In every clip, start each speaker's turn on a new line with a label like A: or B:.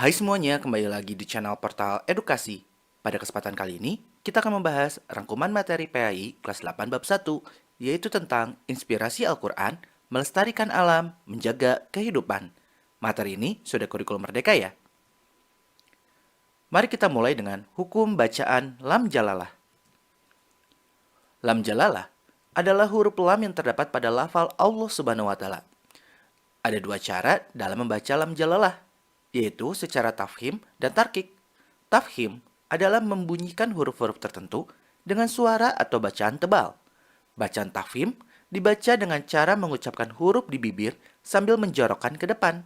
A: Hai semuanya, kembali lagi di channel Portal Edukasi. Pada kesempatan kali ini, kita akan membahas rangkuman materi PAI kelas 8 bab 1, yaitu tentang inspirasi Al-Quran, melestarikan alam, menjaga kehidupan. Materi ini sudah kurikulum merdeka ya. Mari kita mulai dengan hukum bacaan Lam Jalalah. Lam Jalalah adalah huruf lam yang terdapat pada lafal Allah Subhanahu wa Ta'ala. Ada dua cara dalam membaca lam jalalah, yaitu secara tafhim dan tarkik. Tafhim adalah membunyikan huruf-huruf tertentu dengan suara atau bacaan tebal. Bacaan tafhim dibaca dengan cara mengucapkan huruf di bibir sambil menjorokkan ke depan.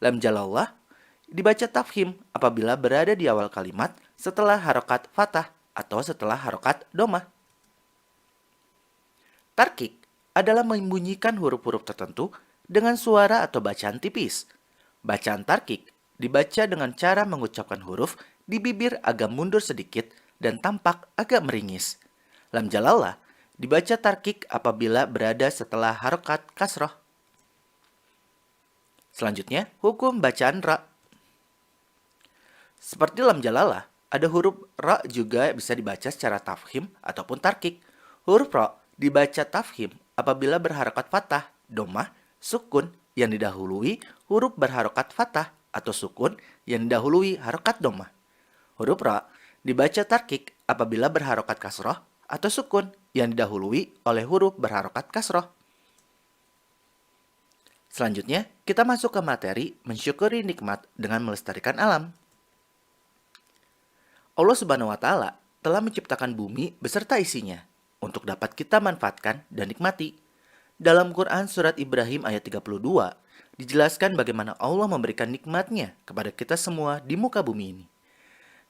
A: Lam jalallah dibaca tafhim apabila berada di awal kalimat setelah harokat fathah atau setelah harokat domah. Tarkik adalah membunyikan huruf-huruf tertentu dengan suara atau bacaan tipis. Bacaan tarkik dibaca dengan cara mengucapkan huruf di bibir agak mundur sedikit dan tampak agak meringis. Lam jalallah dibaca tarkik apabila berada setelah harokat kasroh. Selanjutnya, hukum bacaan ra. Seperti lam jalallah, ada huruf ra juga bisa dibaca secara tafhim ataupun tarkik. Huruf ra dibaca tafhim apabila berharokat fathah, domah, sukun yang didahului huruf berharokat fathah atau sukun yang didahului harokat domah. Huruf ra dibaca tarkik apabila berharokat kasroh atau sukun yang didahului oleh huruf berharokat kasroh. Selanjutnya, kita masuk ke materi mensyukuri nikmat dengan melestarikan alam. Allah Subhanahu wa Ta'ala telah menciptakan bumi beserta isinya untuk dapat kita manfaatkan dan nikmati. Dalam Quran Surat Ibrahim ayat 32, dijelaskan bagaimana Allah memberikan nikmatnya kepada kita semua di muka bumi ini.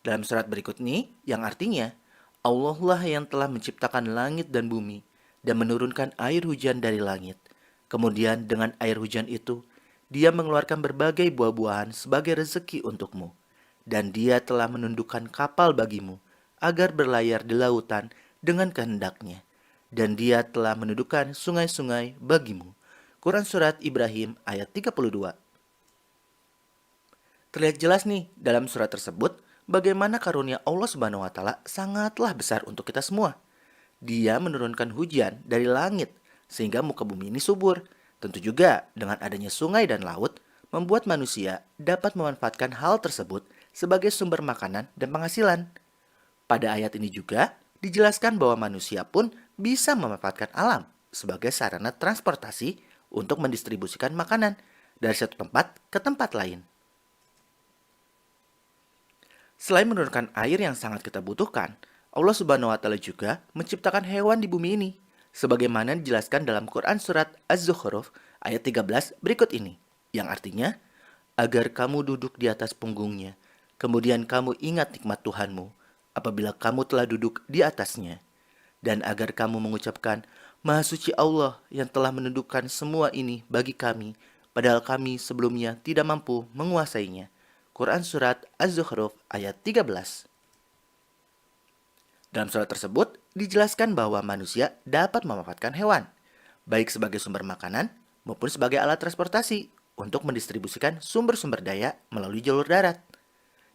A: Dalam surat berikut ini, yang artinya, Allah lah yang telah menciptakan langit dan bumi dan menurunkan air hujan dari langit. Kemudian dengan air hujan itu, Dia mengeluarkan berbagai buah-buahan sebagai rezeki untukmu. Dan Dia telah menundukkan kapal bagimu agar berlayar di lautan dengan kehendaknya. Dan Dia telah menundukkan sungai-sungai bagimu. Quran Surat Ibrahim ayat 32. Terlihat jelas nih dalam surat tersebut bagaimana karunia Allah Subhanahu wa Ta'ala sangatlah besar untuk kita semua. Dia menurunkan hujan dari langit sehingga muka bumi ini subur. Tentu juga dengan adanya sungai dan laut membuat manusia dapat memanfaatkan hal tersebut sebagai sumber makanan dan penghasilan. Pada ayat ini juga dijelaskan bahwa manusia pun bisa memanfaatkan alam sebagai sarana transportasi untuk mendistribusikan makanan dari satu tempat ke tempat lain. Selain menurunkan air yang sangat kita butuhkan, Allah Subhanahu wa Ta'ala juga menciptakan hewan di bumi ini, sebagaimana dijelaskan dalam Quran Surat Az-Zukhruf ayat 13 berikut ini, yang artinya, agar kamu duduk di atas punggungnya, kemudian kamu ingat nikmat Tuhanmu, apabila kamu telah duduk di atasnya, dan agar kamu mengucapkan, Maha Suci Allah yang telah menundukkan semua ini bagi kami, padahal kami sebelumnya tidak mampu menguasainya. Quran Surat Az-Zukhruf ayat 13. Dalam surat tersebut dijelaskan bahwa manusia dapat memanfaatkan hewan, baik sebagai sumber makanan maupun sebagai alat transportasi untuk mendistribusikan sumber-sumber daya melalui jalur darat.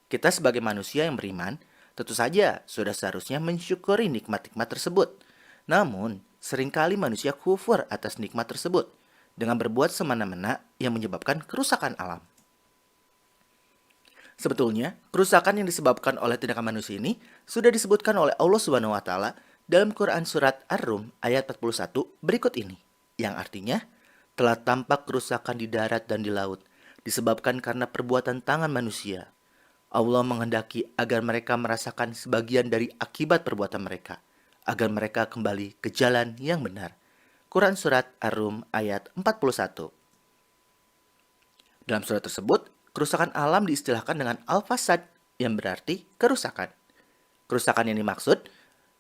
A: Kita sebagai manusia yang beriman, tentu saja sudah seharusnya mensyukuri nikmat-nikmat tersebut. Namun, seringkali manusia kufur atas nikmat tersebut dengan berbuat semena-mena yang menyebabkan kerusakan alam. Sebetulnya, kerusakan yang disebabkan oleh tindakan manusia ini sudah disebutkan oleh Allah Subhanahu wa Ta'ala dalam Quran Surat Ar-Rum ayat 41 berikut ini, yang artinya, telah tampak kerusakan di darat dan di laut, disebabkan karena perbuatan tangan manusia. Allah menghendaki agar mereka merasakan sebagian dari akibat perbuatan mereka, agar mereka kembali ke jalan yang benar. Quran Surat Ar-Rum ayat 41. Dalam surat tersebut, kerusakan alam diistilahkan dengan al-fasad, yang berarti kerusakan. Kerusakan yang dimaksud,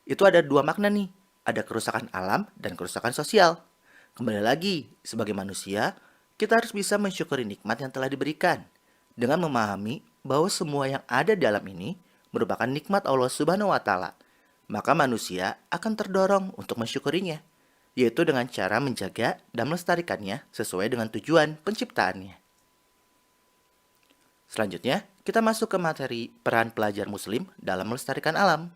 A: itu ada dua makna nih. Ada kerusakan alam dan kerusakan sosial. Kembali lagi, sebagai manusia, kita harus bisa mensyukuri nikmat yang telah diberikan. Dengan memahami bahwa semua yang ada di alam ini merupakan nikmat Allah Subhanahu wa Ta'ala. Maka manusia akan terdorong untuk mensyukurinya, yaitu dengan cara menjaga dan melestarikannya sesuai dengan tujuan penciptaannya. Selanjutnya, kita masuk ke materi peran pelajar muslim dalam melestarikan alam.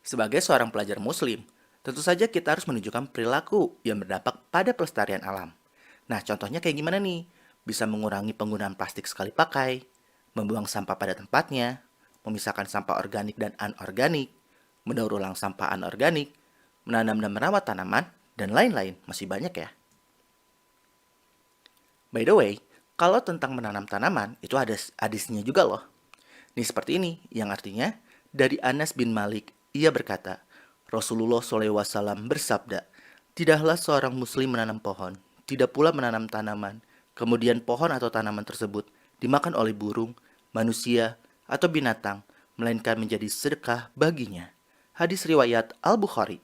A: Sebagai seorang pelajar muslim, tentu saja kita harus menunjukkan perilaku yang berdampak pada pelestarian alam. Nah, contohnya kayak gimana nih? Bisa mengurangi penggunaan plastik sekali pakai, membuang sampah pada tempatnya, memisahkan sampah organik dan anorganik, mendaur ulang sampah anorganik, menanam dan merawat tanaman, dan lain-lain. Masih banyak ya. By the way, kalau tentang menanam tanaman, itu ada hadisnya juga loh. Nih seperti ini, yang artinya, dari Anas bin Malik, ia berkata, Rasulullah SAW bersabda, tidaklah seorang muslim menanam pohon, tidak pula menanam tanaman, kemudian pohon atau tanaman tersebut dimakan oleh burung, manusia, atau binatang, melainkan menjadi sedekah baginya. Hadis riwayat Al-Bukhari.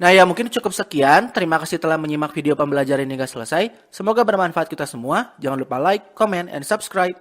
A: Nah ya mungkin cukup sekian. Terima kasih telah menyimak video pembelajaran hingga selesai. Semoga bermanfaat kita semua. Jangan lupa like, comment, and subscribe.